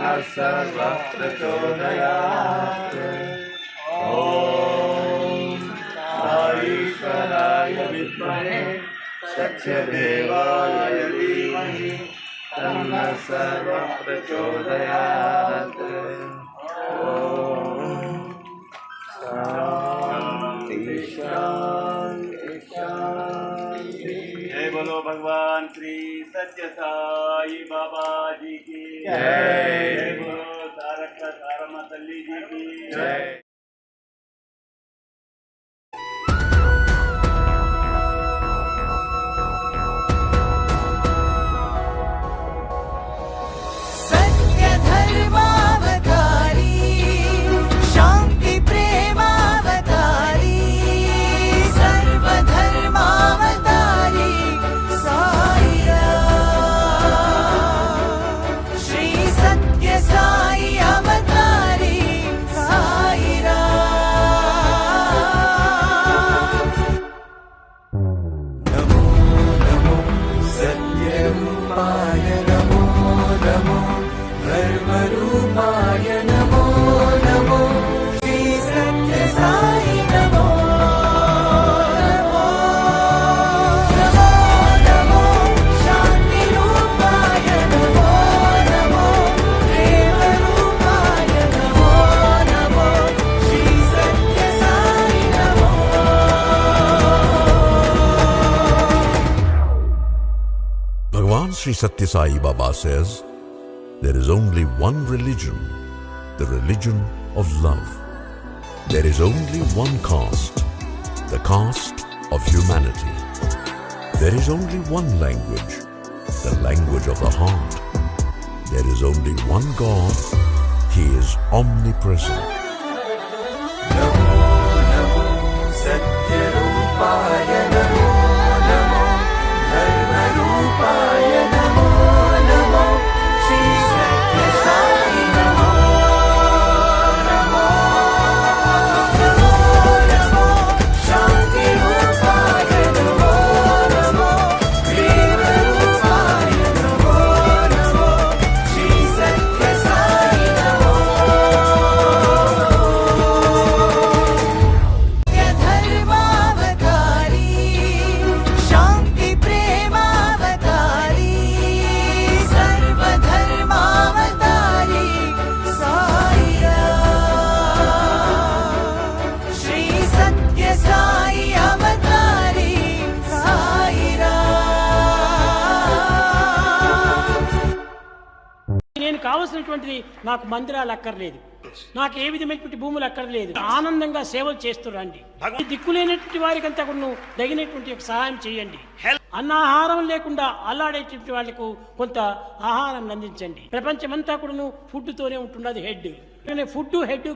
नः सर्वः प्रचोदयात्। ॐ ईश्वराय विद्महे सत्यदेवाय धीमहि तन्नः सर्वः प्रचोदयात्। जय बोलो भगवान श्री सत्य साई बाबा जी की जय। जय बोलो तारक तारम्मा तल्ली जी की जय। Bhagavan Sri Satya Sai Baba says, there is only one religion, the religion of love. There is only one caste, the caste of humanity. There is only one language, the language of the heart. There is only one God, He is omnipresent. Namo Namo सत्यरूपाय Namo Namo धर्मरूपाय Namo Namo Shri सत्य साई नमो नमो नमो नमो शांति रूपाय नमो नमो प्रेम रूपाय नमो नमो श्री सत्य साई नमो। నేను కావాల్సినటువంటిది నాకు మందిరాలు అక్కర్లేదు, నాకు ఏ విధమైనటువంటి భూములు అక్కర్లేదు, ఆనందంగా సేవలు చేస్తురండి. దిక్కులేనటువంటి వారికంతా కూడా తగినటువంటి సహాయం చేయండి. అన్నాహారం లేకుండా అల్లాడేటువంటి వాళ్ళకు కొంత ఆహారం అందించండి. ప్రపంచమంతా కూడా ఫుడ్ తోనే ఉంటున్నది హెడ్. Food head